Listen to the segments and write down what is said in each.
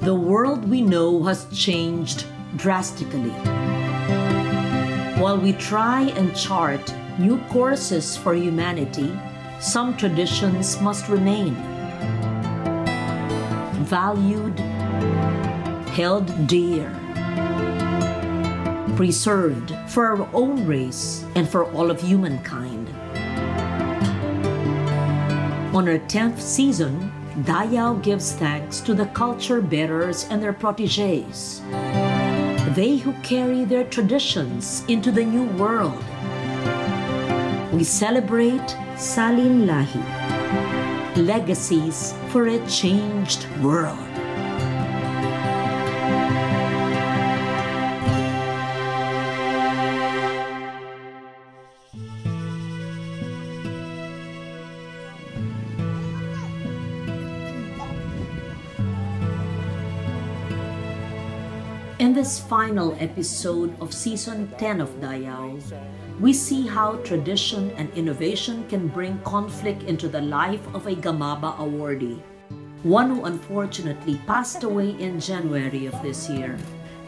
The world we know has changed drastically. While we try and chart new courses for humanity, some traditions must remain. Valued, held dear, preserved for our own race and for all of humankind. On our 10th season, Dayao gives thanks to the culture bearers and their protégés, they who carry their traditions into the new world. We celebrate Salin Lahi, legacies for a changed world. In this final episode of Season 10 of Dayao, we see how tradition and innovation can bring conflict into the life of a Gamaba awardee, one who unfortunately passed away in January of this year.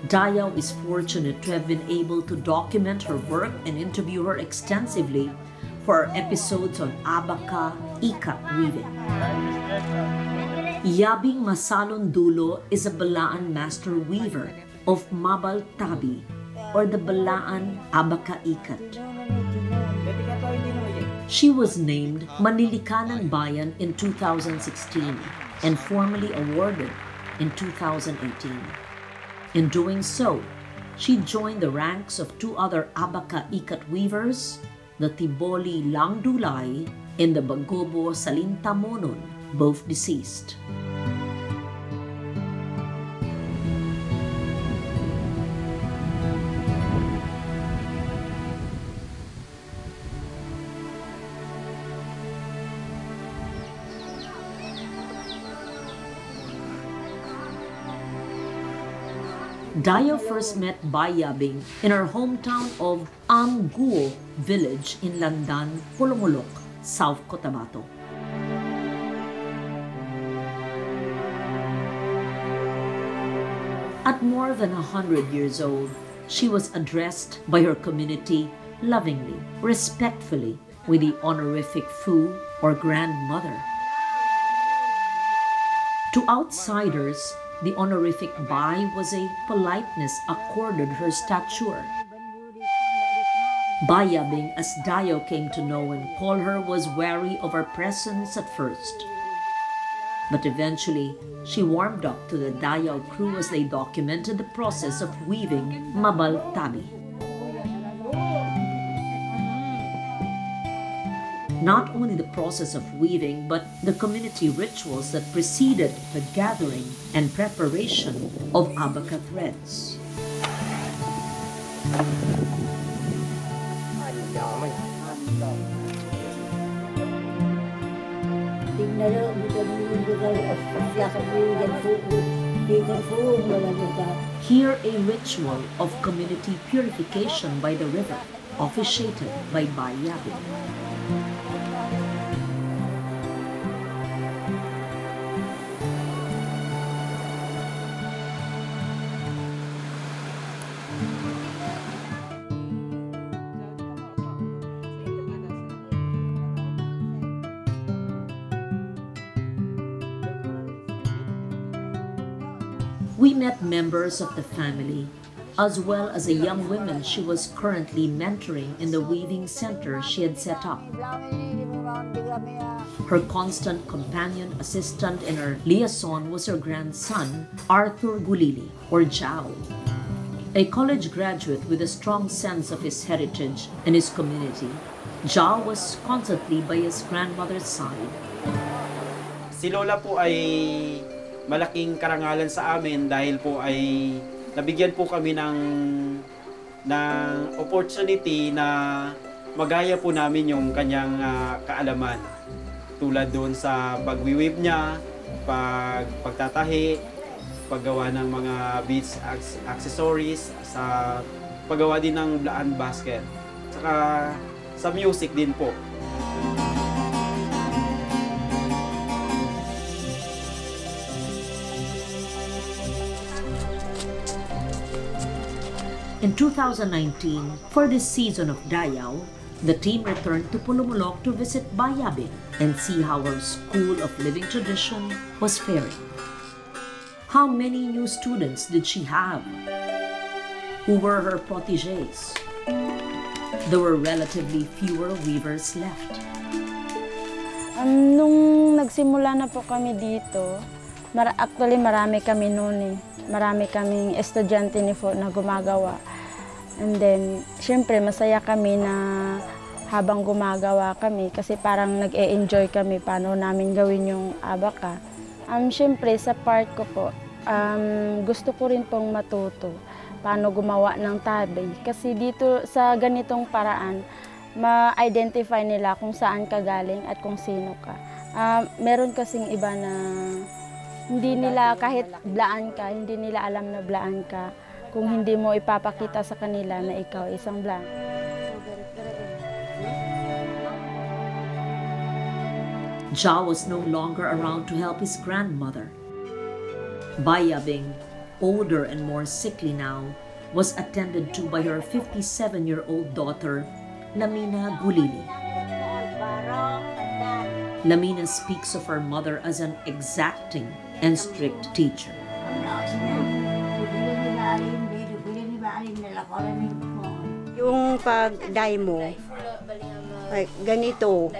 Dayao is fortunate to have been able to document her work and interview her extensively for our episodes on Abaca Ikat weaving. Yabing Masalon Dulo is a Balaan master weaver of Mabal Tabi, or the Balaan Abaca Ikat. She was named Manilikanang Bayan in 2016 and formally awarded in 2018. In doing so, she joined the ranks of two other Abaca Ikat weavers, the Tiboli Langdulay and the Bagobo Salintamonon, both deceased. Dayao first met Bayabing in her hometown of Amguo village in Landan, Pulongolok, South Cotabato. At more than 100 years old, she was addressed by her community lovingly, respectfully, with the honorific Fu or grandmother. To outsiders, the honorific Bai was a politeness accorded her stature. Bayabing, as Dayao came to know and call her, was wary of her presence at first. But eventually, she warmed up to the Dayao crew as they documented the process of weaving Mabal Tabi. Not only the process of weaving, but the community rituals that preceded the gathering and preparation of Abaca threads. Here a ritual of community purification by the river, officiated by Bayabing. We met members of the family, as well as a young woman she was currently mentoring in the weaving center she had set up. Her constant companion, assistant, and her liaison was her grandson, Arthur Gulili, or Jao. A college graduate with a strong sense of his heritage and his community, Jao was constantly by his grandmother's side. Si Lola po ay malaking karangalan sa amin dahil po ay nabigyan po kami ng opportunity na magaya po namin yung kanyang kaalaman. Tulad doon sa pag-weave niya, pagtatahi, paggawa ng mga beads accessories, sa paggawa din ng blaan basket. Saka sa music din po. In 2019, for this season of Dayao, the team returned to Pulumulok to visit Bayabing and see how her School of Living Tradition was faring. How many new students did she have? Who were her protégés? There were relatively fewer weavers left. Nung nagsimula na po kami dito, actually marami kami noon eh. Marami kaming estudyante ni Po na gumagawa. And then, syempre masaya kami na habang gumagawa kami kasi parang nag-e-enjoy kami paano namin gawin yung abaka. Syempre sa part ko po, gusto ko rin pong matuto paano gumawa ng tabi. Kasi dito sa ganitong paraan, ma-identify nila kung saan ka galing at kung sino ka. Meron kasing iba na hindi nila kahit blaan ka, hindi nila alam na blaan ka kung hindi mo ipapakita sa kanila na ikaw isang blaan. Ja was no longer around to help his grandmother. Bayabing, older and more sickly now, was attended to by her 57-year-old daughter, Lamina Gulili. Lamina speaks of her mother as an exacting and strict teacher. Yung pag-dye mo, ay, ganito,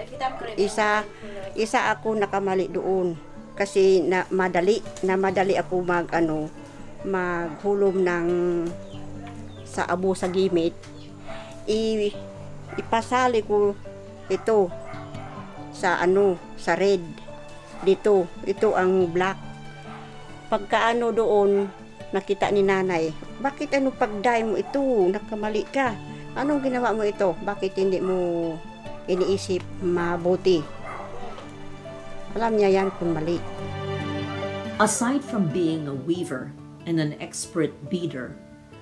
isa ako nakamali doon. Kasi madali ako maghulom ng sa abo sa gimit. Ipasali ko ito sa red. Dito, ito ang black. Pagkaano doon, nakita ni nanay, bakit pag-dye mo ito? Nakamali ka. Anong ginawa mo ito? Bakit hindi mo iniisip mabuti? Alam niya yan kung mali. Aside from being a weaver and an expert beader,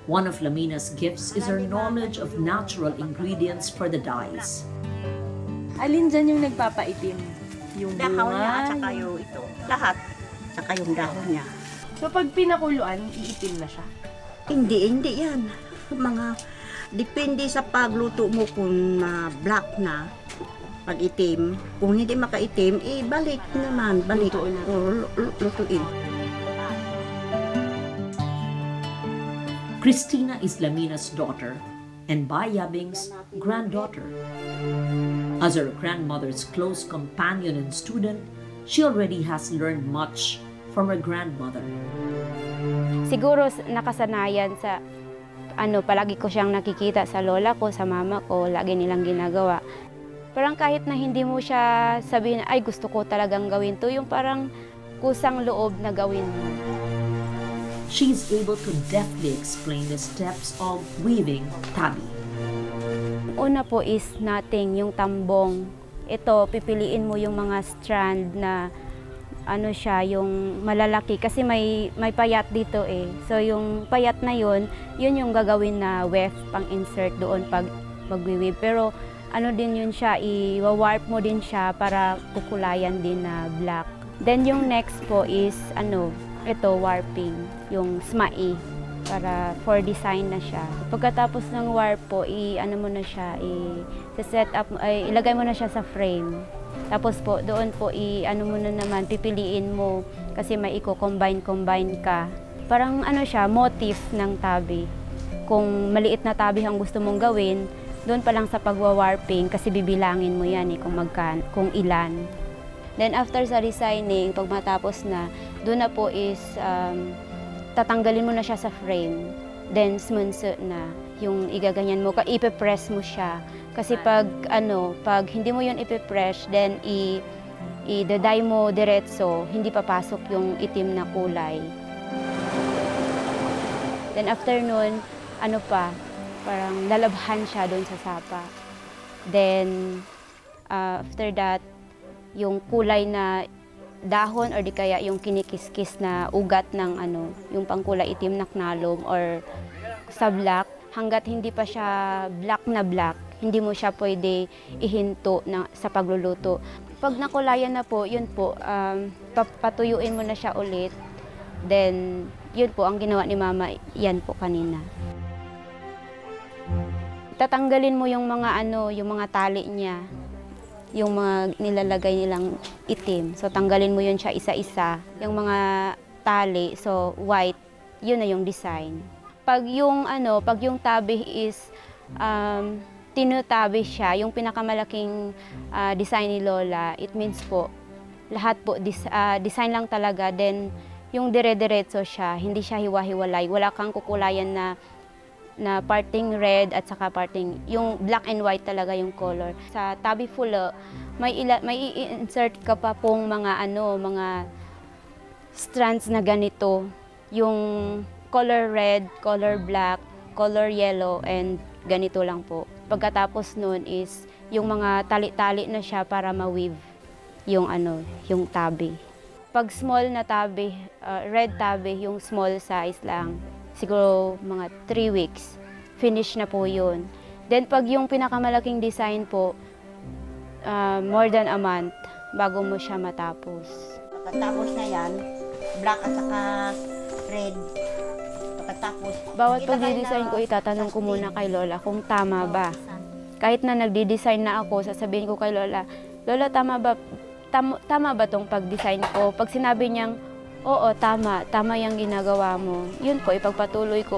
one of Lamina's gifts is her knowledge of natural ingredients for the dyes. Alin dyan yung nagpapaitim? Yung Dahon niya at bunga? saka yung ito. Lahat. Saka yung dahon niya. So pag pinakuluan, iitim na siya? Hindi yan. Depende sa pagluto mo kung black na, pag itim. Kung hindi makaitim, balik naman. Lutuin. Lutuin. Cristina is Lamina's daughter and Bayabing's granddaughter. As her grandmother's close companion and student, she already has learned much from her grandmother. Siguro nakasanayan sa palagi ko siyang nakikita sa lola ko, sa mama ko, lagi nilang ginagawa. Parang kahit na hindi mo siya sabihin, ay gusto ko talagang gawin to, yung parang kusang loob na gawin mo. She is able to deftly explain the steps of weaving tabi. Una po is knotting, yung tambong. Ito, pipiliin mo yung mga strand na yung malalaki kasi may payat dito eh. So yung payat na yun yung gagawin na weft pang insert doon pag magwi-weave. Pero din yun siya, i-warp mo din siya para kukulayan din na black. Then yung next po is ito warping, yung smai para for design na siya. Pagkatapos ng warp po, mo na siya, i-set up, ilagay mo na siya sa frame. Tapos po, doon po, mo na naman, pipiliin mo kasi may combine ka. Parang siya, motif ng tabi. Kung maliit na tabi ang gusto mong gawin, doon pa lang sa pagwa-warping kasi bibilangin mo yan kung ilan. Then after sa designing, pag matapos na, doon na po is tatanggalin mo na siya sa frame. Then smunso na yung igaganyan mo, ipe-press mo siya. Kasi pag hindi mo yun ipe-press, then i-dye mo diretso, hindi papasok yung itim na kulay. Then after nun, parang lalabhan siya doon sa sapa. Then after that, yung kulay na dahon or di kaya yung kinikiskis na ugat ng yung pangkulay itim na knalom or sa black, hanggat hindi pa siya black, hindi mo siya pwede ihinto sa pagluluto. Pag nakulayan na po, yun po, patuyuin mo na siya ulit. Then, yun po ang ginawa ni Mama, yan po kanina. tatanggalin mo yung mga yung mga tali niya, yung mga nilalagay nilang itim. So tanggalin mo yun siya isa-isa. Yung mga tali, so white, yun na yung design. Pag yung tabi is tinutabi siya, yung pinakamalaking design ni Lola, it means po lahat po design lang talaga, then yung dire-diretso siya, hindi siya hiwa-hiwalay, wala kang kukulayan na parting red at saka parting yung black and white talaga yung color. Sa tabi fulo, may i-insert ka pa pong mga mga strands na ganito, yung color red, color black, color yellow, and ganito lang po. Pagkatapos nun is yung mga tali-tali na siya para ma-weave yung yung tabi. Pag small na tabi, red tabi, yung small size lang, siguro mga 3 weeks, finish na po yun. Then pag yung pinakamalaking design po, more than a month bago mo siya matapos. Pagkatapos na yan, black at saka red. Pagkatapos, Bawat pagdidesign ko, itatanong ko muna kay Lola kung tama ba. Kahit na nagdi-design na ako, sasabihin ko kay Lola, Lola, tama ba tong pag-design ko? Pag sinabi niyang, oo, tama yung ginagawa mo, yun po, ipagpatuloy ko.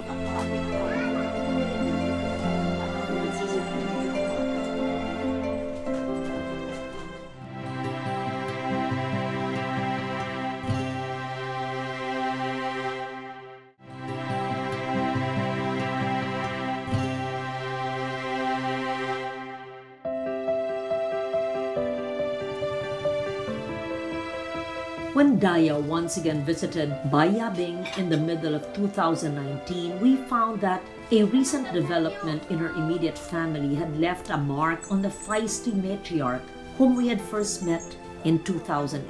When Daya once again visited Bayabing in the middle of 2019, we found that a recent development in her immediate family had left a mark on the feisty matriarch whom we had first met in 2018.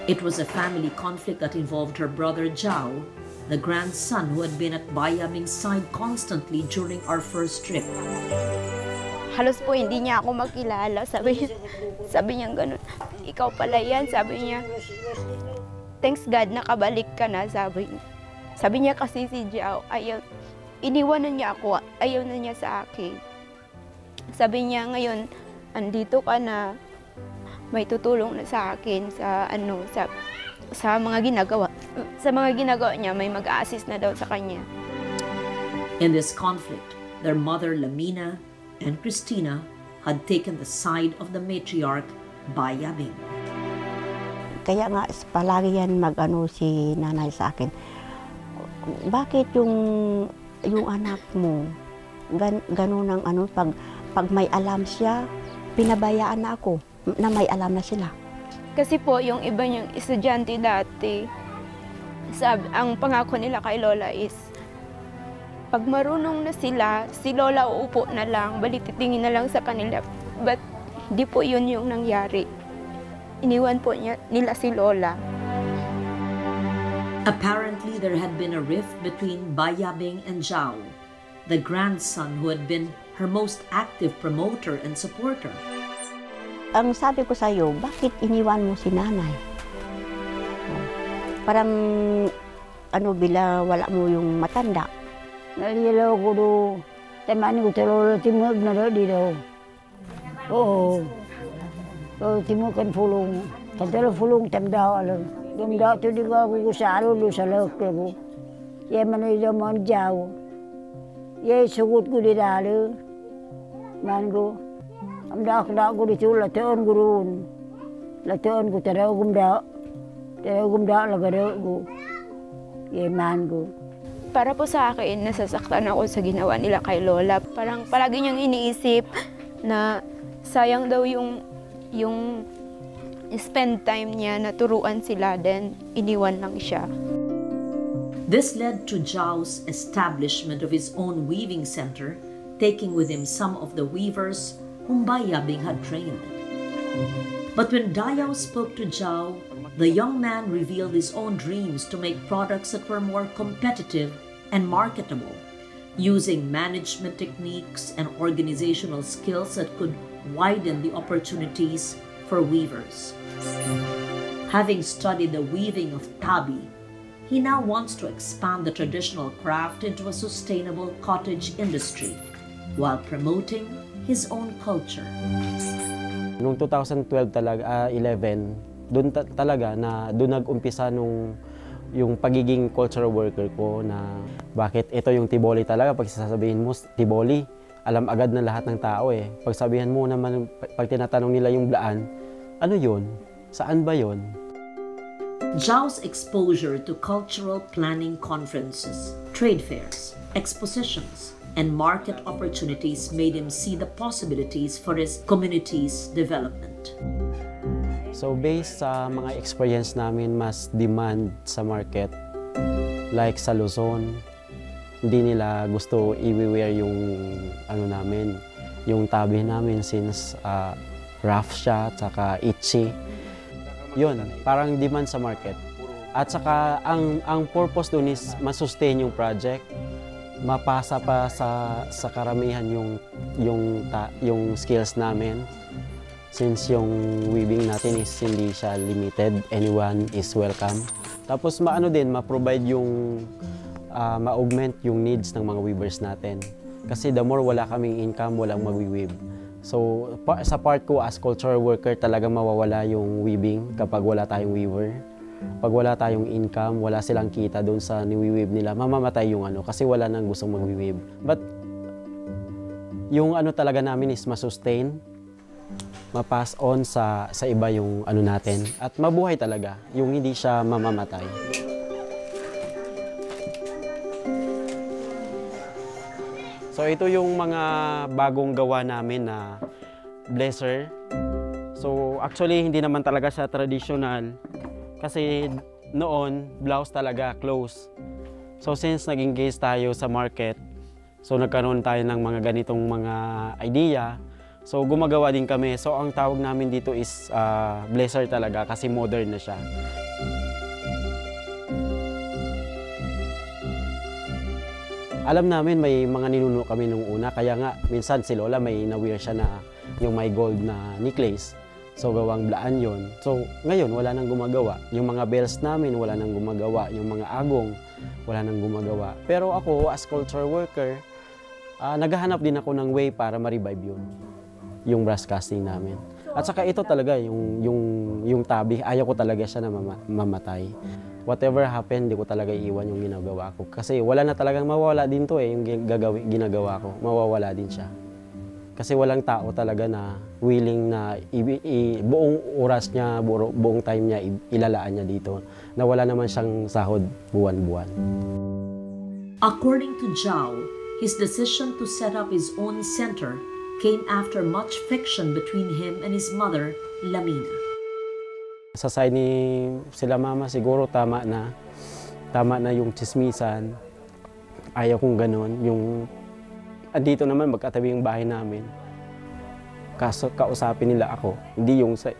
It was a family conflict that involved her brother Jao, the grandson who had been at Bayabing's side constantly during our first trip. Halos po hindi niya ako makilala. Sabi niya gano'n, ikaw pala yan. Sabi niya, thanks God, nakabalik ka na. Sabi niya kasi si Jao, iniwanan niya ako, ayaw na niya sa akin. Sabi niya ngayon, andito ka na, may tutulong na sa akin sa mga ginagawa. Sa mga ginagawa niya, may mag-a-assist na daw sa kanya. In this conflict, their mother Lamina and Christina had taken the side of the matriarch, Bayabing. Kaya nga, palagi yan si nanay sa akin. Bakit yung anak mo, ganun ang pag may alam siya, pinabayaan na ako, na may alam na sila. Kasi po, yung iba niyang estudyante dati, ang pangako nila kay Lola is, pag marunong na sila, si Lola uupo na lang, titingin na lang sa kanila. But di po yun yung nangyari. Iniwan po nila si Lola. Apparently, there had been a rift between Bayabing and Jao, the grandson who had been her most active promoter and supporter. Ang sabi ko sa'yo, bakit iniwan mo si nanay? Parang, bila wala mo yung matanda. Nalilaw ko do, tamaan ko talo timog na di daw. Oo. So timog kan fulong, talo fulong tamdaw alam. Tamdaw to di ko sa alo sa lok ko. Ye manay daw man jaw. Ye sugut ko di dalo. Man ko. Amda ko di tula taon gurun. Latoon ko taraw gumda. Taraw gumda lagaro ko. Ye man ko. Para po sa akin, nasasaktan ako sa ginawa nila kay Lola. Parang palagi niyang iniisip na sayang daw yung spend time niya na turuan sila, then iniwan lang siya. This led to Jao's establishment of his own weaving center, taking with him some of the weavers whom Bayabing had trained. But when Dayao spoke to Jao, the young man revealed his own dreams to make products that were more competitive and marketable, using management techniques and organizational skills that could widen the opportunities for weavers. Having studied the weaving of tabi, he now wants to expand the traditional craft into a sustainable cottage industry while promoting his own culture. Noong 2012 talaga, 11, doon talaga na doon nag-umpisa yung pagiging cultural worker ko na bakit ito yung Tiboli talaga. Pag sasabihin mo Tiboli, alam agad ng lahat ng tao eh. Pag sabihan mo naman, pag tinatanong nila yung Blaan, ano yun? Saan ba yun? Zhao's exposure to cultural planning conferences, trade fairs, expositions, and market opportunities made him see the possibilities for his community's development. So based sa mga experience namin, mas demand sa market. Like sa Luzon, hindi nila gusto i-wear yung namin, yung tabi namin since rough siya, tsaka itchy. Yun, parang demand sa market. At saka ang purpose dun is masustain yung project, mapasa pa sa karamihan yung skills namin. Since yung weaving natin is hindi siya limited, anyone is welcome. Tapos ma-provide yung ma-augment yung needs ng mga weavers natin. Kasi the more wala kaming income, walang magwi-weave. So sa part ko as cultural worker, talaga mawawala yung weaving kapag wala tayong weaver. Pag wala tayong income, wala silang kita doon sa ni-weave nila, mamamatay yung kasi wala nang gustong mag-weave. But yung talaga namin is masustain, ma-pass on sa iba yung natin at mabuhay talaga, yung hindi siya mamamatay. So ito yung mga bagong gawa namin na blazer. So actually hindi naman talaga siya traditional kasi noon blouse talaga close. So since nag-engage tayo sa market, so nagkaroon tayo ng mga ganitong mga idea. So gumagawa din kami. So ang tawag namin dito is blazer talaga kasi modern na siya. Alam namin may mga ninuno kami nung una, kaya nga minsan si Lola may na-wear siya na yung may gold na necklace. So gawang Blaan yon. So ngayon wala nang gumagawa. Yung mga bells namin wala nang gumagawa. Yung mga agong wala nang gumagawa. Pero ako as culture worker, naghahanap din ako ng way para ma-revive yun. Yung brass casting namin. At saka ito talaga, yung tabi, ayaw ko talaga siya na mamatay. Whatever happened, di ko talaga iiwan yung ginagawa ko. Kasi wala na talagang mawawala din to eh, yung ginagawa ko. Mawawala din siya. Kasi walang tao talaga na willing na buong oras niya, buong time niya, ilalaan niya dito. Na wala naman siyang sahod buwan-buwan. According to Zhao, his decision to set up his own center came after much friction between him and his mother, Lamina. Sa side ni sila mama, siguro tama na yung chismisan. Ayaw kong ganun. Andito naman magkatabi yung bahay namin. Kausapin nila ako, hindi yung sa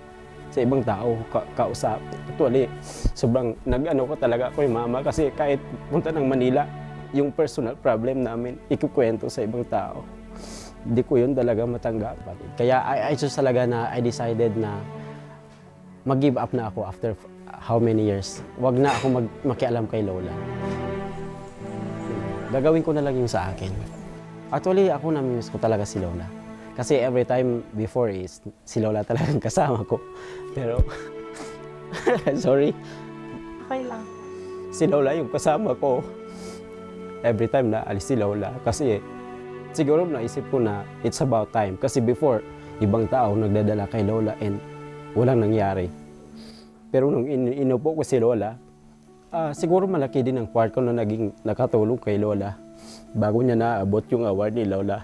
ibang tao kausap. Actually, sobrang nag-ano ko talaga ako yung mama kasi kahit punta ng Manila, yung personal problem namin, ikukwento sa ibang tao. Hindi ko yun talaga matanggap. Kaya I just talaga na I decided na mag-give up na ako after how many years. Wag na ako makialam kay Lola. Gagawin ko na lang yung sa akin. Actually, ako namimiss ko talaga si Lola. Kasi every time before is si Lola talagang kasama ko. Pero, sorry. Okay lang. Si Lola yung kasama ko. Every time na alis si Lola. Kasi siguro naisip ko na it's about time. Kasi before, ibang tao nagdadala kay Lola and walang nangyari. Pero nung inupo ko si Lola, siguro malaki din ang part ko na naging nakatulong kay Lola bago niya naabot yung award ni Lola.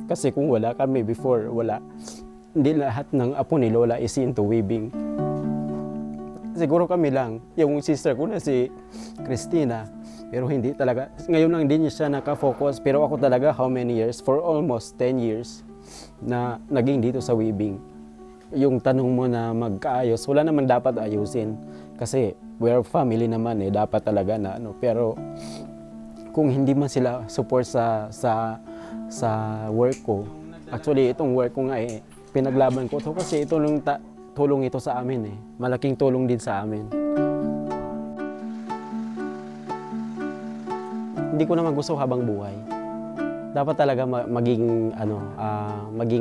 Kasi kung wala kami before, hindi lahat ng apo ni Lola is into weaving. Siguro kami lang, yung sister ko na si Christina, pero hindi talaga. Ngayon lang din siya nakafocus, pero ako talaga how many years? For almost 10 years na naging dito sa weaving. Yung tanong mo na magkaayos, wala naman dapat ayusin. Kasi we're family naman dapat talaga na pero kung hindi man sila support sa work ko, actually itong work ko nga pinaglaban ko to kasi tulong ito sa amin malaking tulong din sa amin. hindi ko naman gusto habang buhay. Dapat talaga maging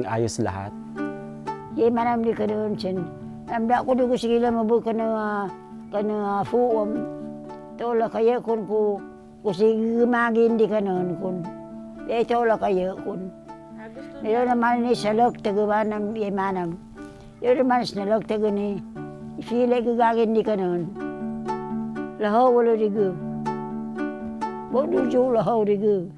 ayos lahat. Ye manam di kadon sen. Amda ko dugo sigila mabu kana fuom. Tola kaya kun ku sige magin di kanon kun. Di tola kaya kun. Nilo naman ni salok tagawanam ye manam. Yo naman salok tagani. Ifile gagagin di kanon. Lahaw wala digo. Bodo jo lahaw digo.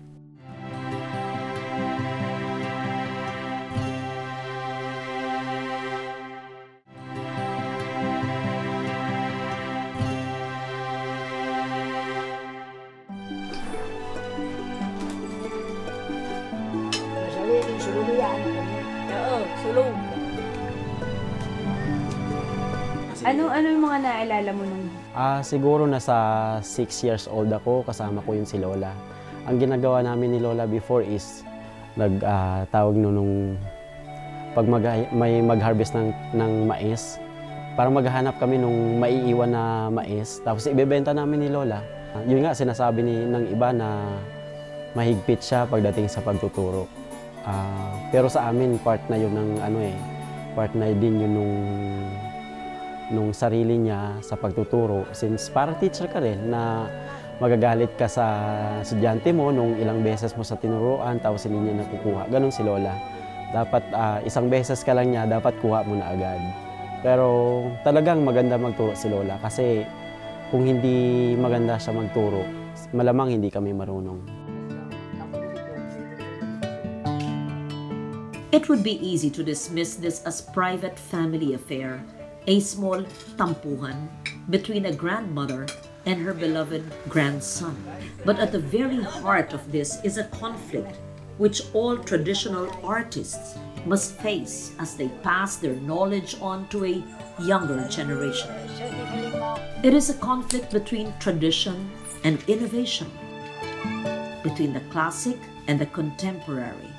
Ano yung mga naalala mo nung? Siguro nasa 6 years old ako, kasama ko yun si Lola. Ang ginagawa namin ni Lola before is tawag nung pag may mag-harvest ng mais, para maghahanap kami nung maiiwan na mais, tapos ibebenta namin ni Lola. Yun nga, sinasabi ng iba na mahigpit siya pagdating sa pagtuturo. Pero sa amin, part na yun ng part na din yun nung sarili niya sa pagtuturo. Since parang teacher ka rin na magagalit ka sa estudyante mo nung ilang beses mo sa tinuruan tapos hindi niya nakukuha. Ganon si Lola. Dapat isang beses ka lang niya, dapat kuha mo na agad. Pero talagang maganda magturo si Lola kasi kung hindi maganda siya magturo, malamang hindi kami marunong. It would be easy to dismiss this as private family affair, a small tampuhan between a grandmother and her beloved grandson. But at the very heart of this is a conflict which all traditional artists must face as they pass their knowledge on to a younger generation. It is a conflict between tradition and innovation, between the classic and the contemporary,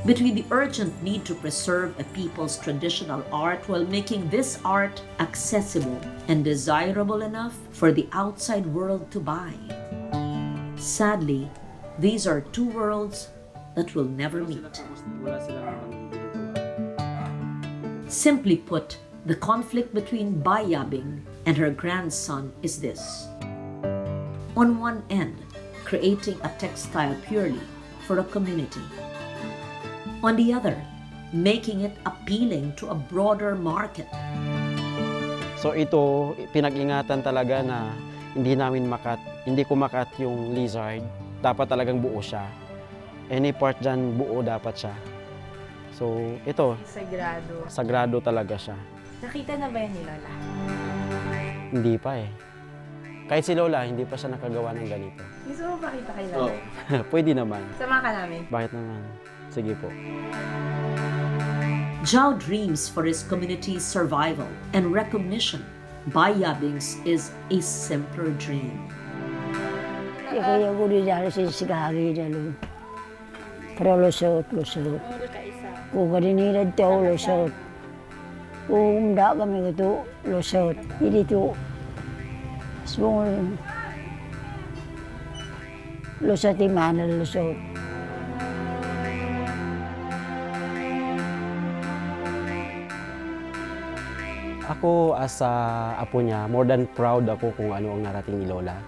between the urgent need to preserve a people's traditional art while making this art accessible and desirable enough for the outside world to buy. Sadly, these are two worlds that will never meet. Simply put, the conflict between Bayabing and her grandson is this. On one end, creating a textile purely for a community. On the other, making it appealing to a broader market. So ito, pinag-ingatan talaga na hindi ko makat yung lizard. Dapat talagang buo siya. Any part dyan, buo dapat siya. So ito, sagrado talaga siya. Nakita na ba yan ni Lola? Hindi pa eh. Kahit si Lola, hindi pa siya nakagawa ng ganito. Gusto mo pakita kay Lola? Pwede naman. Sama ka namin. Bakit naman? Sige po. Zhao dreams for his community's survival and recognition. Bayabing's is a simpler dream. Kaya ko di dahil sa sigari dalo. Pero lusot. Kung kadinilad to, lusot. Kung hindi kami ito, lusot. Hindi ito. Small. Lusot imana, lusot. Ako as apo niya, more than proud ako kung ano ang narating ni Lola.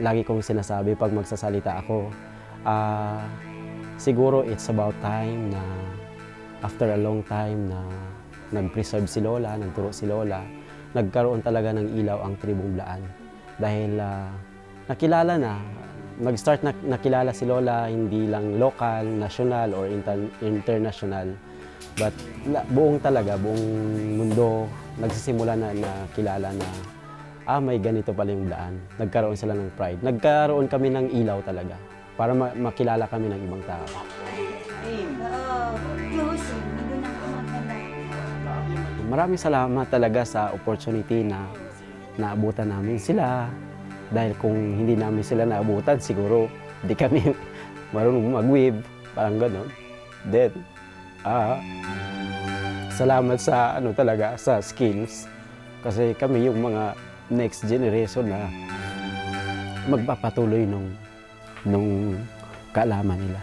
Lagi kong sinasabi pag magsasalita ako, siguro it's about time na after a long time na nag-preserve si Lola, nagturo si Lola, nagkaroon talaga ng ilaw ang Tribong Blaan. Dahil nakilala na, nag-start na nakilala si Lola hindi lang local, national, or international. But buong mundo, nagsisimula na nakilala na may ganito pala yung Blaan. Nagkaroon sila ng pride. Nagkaroon kami ng ilaw talaga para makilala kami ng ibang tao. Maraming salamat talaga sa opportunity na naabutan namin sila. Dahil kung hindi namin sila naabutan, siguro hindi kami marunong mag-weave. Parang gano'n. Then, salamat sa talaga sa skills kasi kami yung mga next generation na magpapatuloy nung nung kaalaman nila.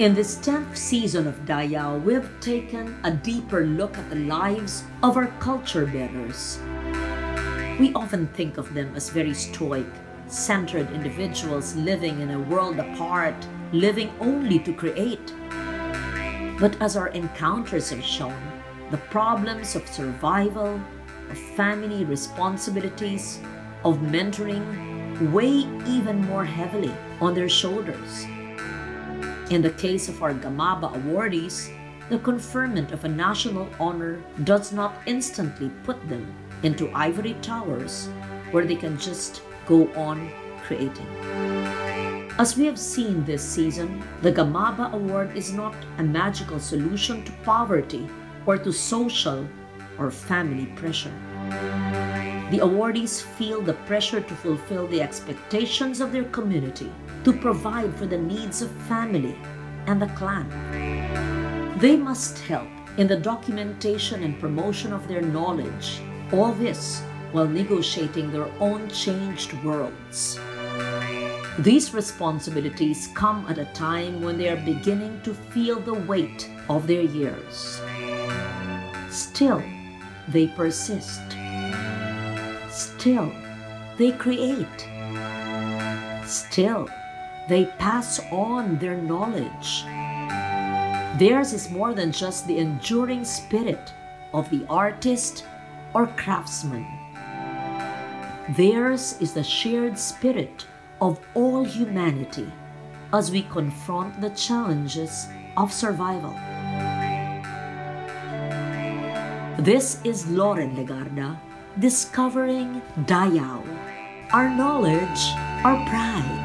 In this 10th season of Dayao, we have taken a deeper look at the lives of our culture bearers. We often think of them as very stoic, centered individuals living in a world apart, living only to create. But as our encounters have shown, the problems of survival, of family responsibilities, of mentoring weigh even more heavily on their shoulders. In the case of our Gamaba awardees, the conferment of a national honor does not instantly put them into ivory towers where they can just go on creating. As we have seen this season, the Gamaba Award is not a magical solution to poverty or to social or family pressure. The awardees feel the pressure to fulfill the expectations of their community, to provide for the needs of family and the clan. They must help in the documentation and promotion of their knowledge, all this while negotiating their own changed worlds. These responsibilities come at a time when they are beginning to feel the weight of their years. Still, they persist. Still, they create. Still, they pass on their knowledge. Theirs is more than just the enduring spirit of the artist or craftsman. Theirs is the shared spirit of all humanity as we confront the challenges of survival. This is Lauren Legarda, discovering Dayao, our knowledge, our pride.